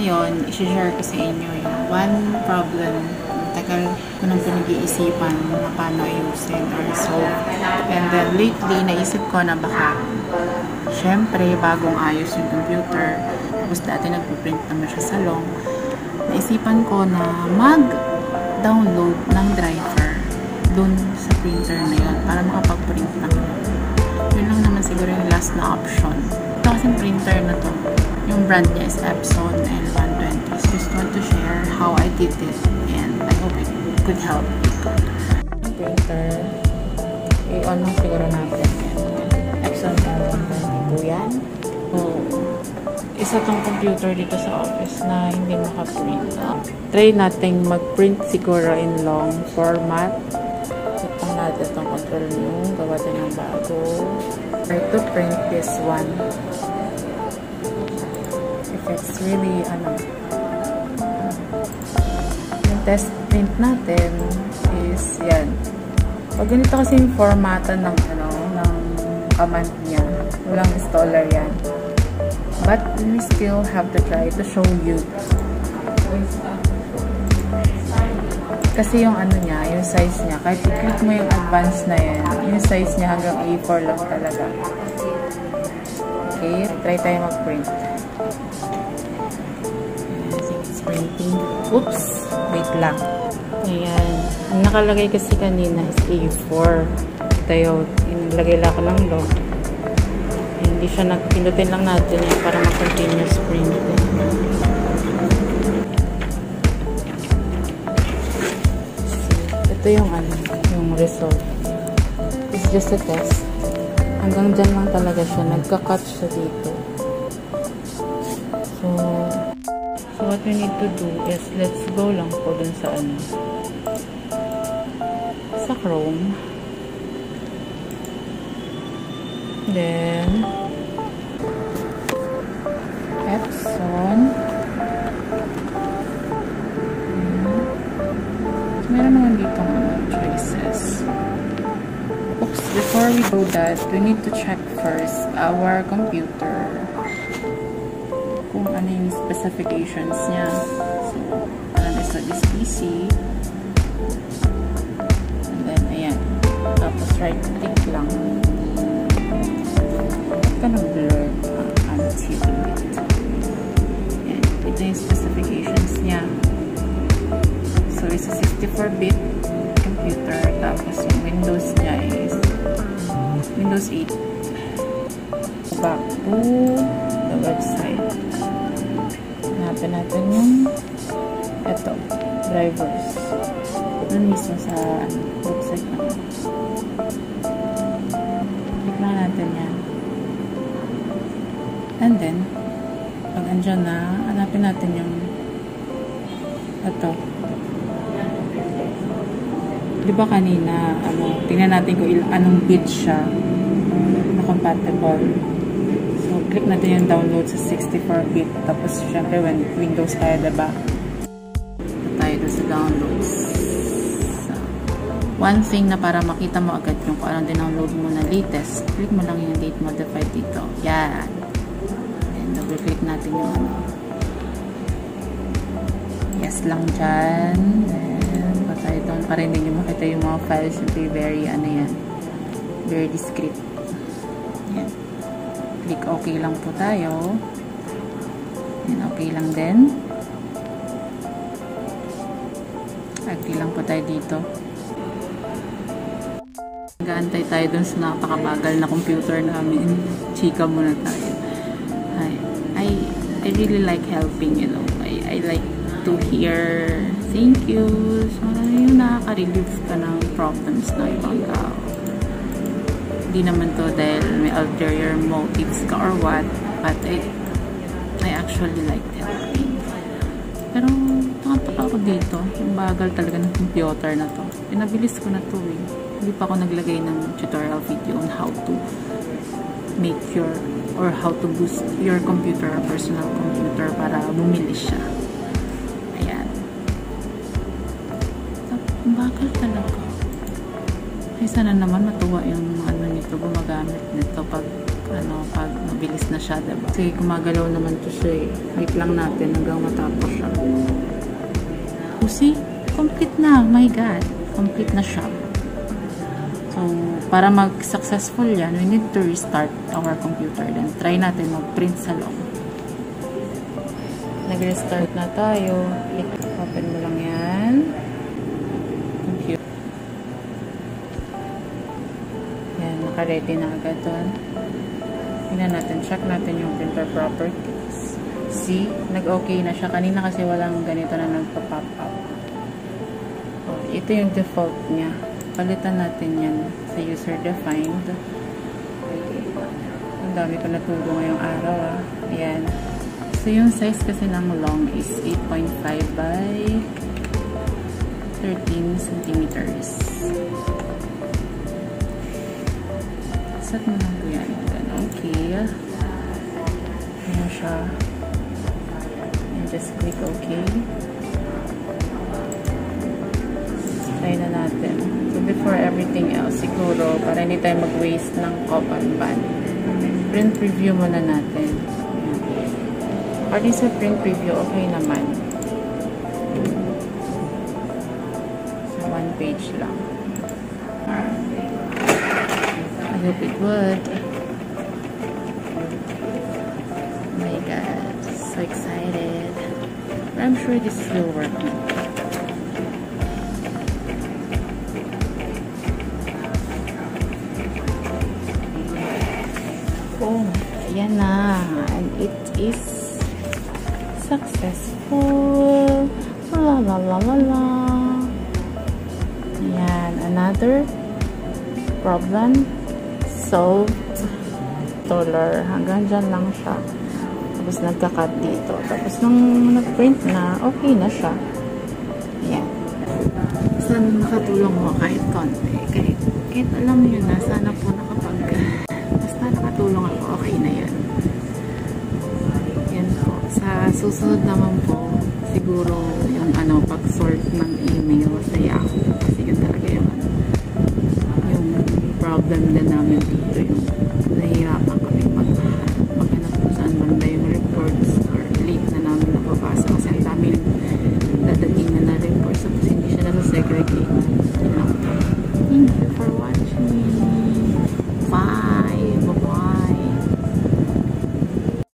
ngayon, i-share ko sa inyo yung one problem. Tagal ko nang pinag-iisipan na paano ayusin or resolve. And then lately, naisip ko na baka syempre, bagong ayos yung computer. Tapos dati nagpo-print naman siya sa long. Naisipan ko na mag-download ng driver dun sa printer na yun para makapag-print na. Yun lang naman siguro yung last na option. Ito kasing printer na to. Yung brand niya is Epson L120. So just want to share how I did it and I hope it could help people. Yung printer, i-on lang siguro natin. Epson L120 po yan. So, isa tong computer dito sa office na hindi makaprint. Try nating mag-print siguro in long format. Itong natin itong control nyo. Gawa din ng bago. Try to print this one. If it's really, yung test print natin is yan. Pag ganito kasi yung formatan ng, ng command niya. Walang installer yan. But we still have to try to show you. Kasi yung niya, yung size niya, kahit i-click mo yung advanced na yan, yung size niya hanggang A4 lang talaga. Okay, try tayo mag-print. It's printing. Oops! Wait lang. Ayan. Ang nakalagay kasi kanina is A4. Tayo, inilagay lang ko ng log. Hindi siya pindutin lang natin para mag-continuous print. Ito yung yung result. It's just a test. Hanggang dyan lang talaga siya. Nagka-cut siya dito. So what we need to do is let's go lang po dun sa sa Chrome. Then Epson. Meron naman dito choices. Oops, before we do that, we need to check first our computer. Kung ano yung specifications niya. So, so this PC. And then, ayan. Tapos right click lang. Kind of blur until it. Ayan. Ito yung specifications niya. So, it's a 64-bit computer. Tapos, yung Windows niya is Windows 8. Back to the website. Hanapin natin yung ito, drivers. Doon mismo sa website na. Click lang natin yan. And then, pag andyan na, hanapin natin yung ito. Diba kanina, tingnan natin kung anong bit siya na compatible. So, click natin yung download sa 64-bit. Tapos, syempre, when Windows tayo, diba? Tayo doon sa downloads. So, one thing na para makita mo agad yung kung anong dinownload mo na latest, click mo lang yung date modified dito. Yan. And double-click natin yung yes lang dyan. Tayo doon para hindi nyo makita yung mga files yung very very discreet. Yan. Click okay lang po tayo. Yan, okay lang din. Agree lang po tayo dito. Nag-aantay tayo doon sa napakabagal na computer namin. Chika muna tayo. I really like helping, I like to hear thank you. So, yung nakaka-relieve ka ng problems ng ibang tao. Hindi naman to dahil may ulterior motives ka or what, but I actually like helping. Pero, nakataka ako dito. Yung bagal talaga ng computer na to. Pinabilis ko na to eh. Hindi pa ako naglagay ng tutorial video on how to make your or how to boost your computer, personal computer para bumili siya. Bakal talaga. Ay, sana naman matuwa yung nito, gumagamit nito pag pag mabilis na siya, diba? Kasi gumagalaw naman to siya eh. Wait lang natin hanggang matapos siya. Oh, see? Complete na. My God. Complete na siya. So, para mag-successful yan, we need to restart our computer. Then, try natin mag-print sa loob. Nag-restart na tayo. Click, open mo lang yan. Computer. Yan, naka-ready na agad doon. Tingnan natin, check natin yung printer properties. See, nag-okay na siya. Kanina kasi walang ganito na nagpa-pop up. Oh, ito yung default niya. Palitan natin yan sa user-defined. Okay. Ang dami ko naturo ngayong araw ah. Ayan. So, yung size kasi ng long is 8.5 by 13 centimeters. Set mo lang po yan. Okay. Ayan siya. And just click OK. Try na natin. So, before everything else, siguro, para hindi tayo mag-waste ng coupon band, print preview muna natin. Or di sa print preview, okay naman. So, one page lang. I hope it would. Oh my God. So excited. But I'm sure this will work. Oh, ayan na. And it is successful. La la la la la. Ayan, another problem solved. Taller. Hanggang dyan lang siya. Tapos nagka-cut dito. Tapos nung nag-print na, okay na siya. Ayan. Sana nakatulong mo kahit konti. Kahit alam nyo na, sana po basta nakatulong ako, okay na yan. Yan po. Sa susunod naman po, siguro yung pag-sort ng email sa Yahoo. Kasi yun talaga yung problem din namin dito.